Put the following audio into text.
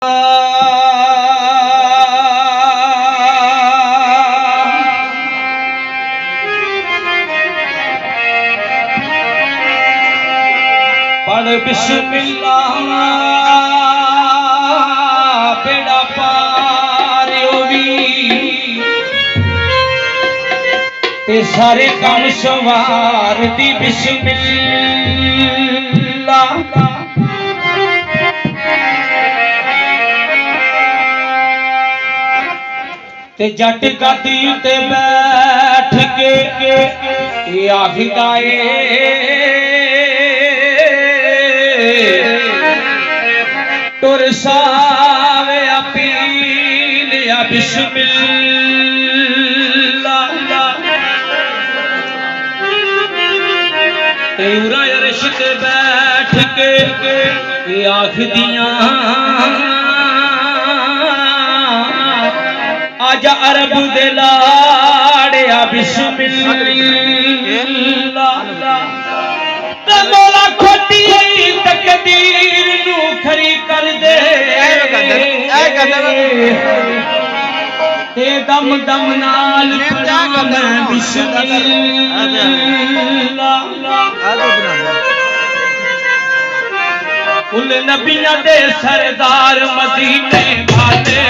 पढ़ बिस्मिल्लाह बेड़ा पार होवी ते सारे काम सवार दी बिस्मिल्लाह। ते जट गद्दी ते बैठ के आखदा टुर सावे अपील या बिस्मिल्लाह। ते उरा अरश ते बैठ के आखदियां आजा अरब दे लाड़िया बिस्मिल्लाह। ते मौला खोटी तकदीर नू खरी कर दे ते दम दम नाल पढ़ा मैं बिस्मिल्लाह। कुल नबियां दे सरदार मदीने वाले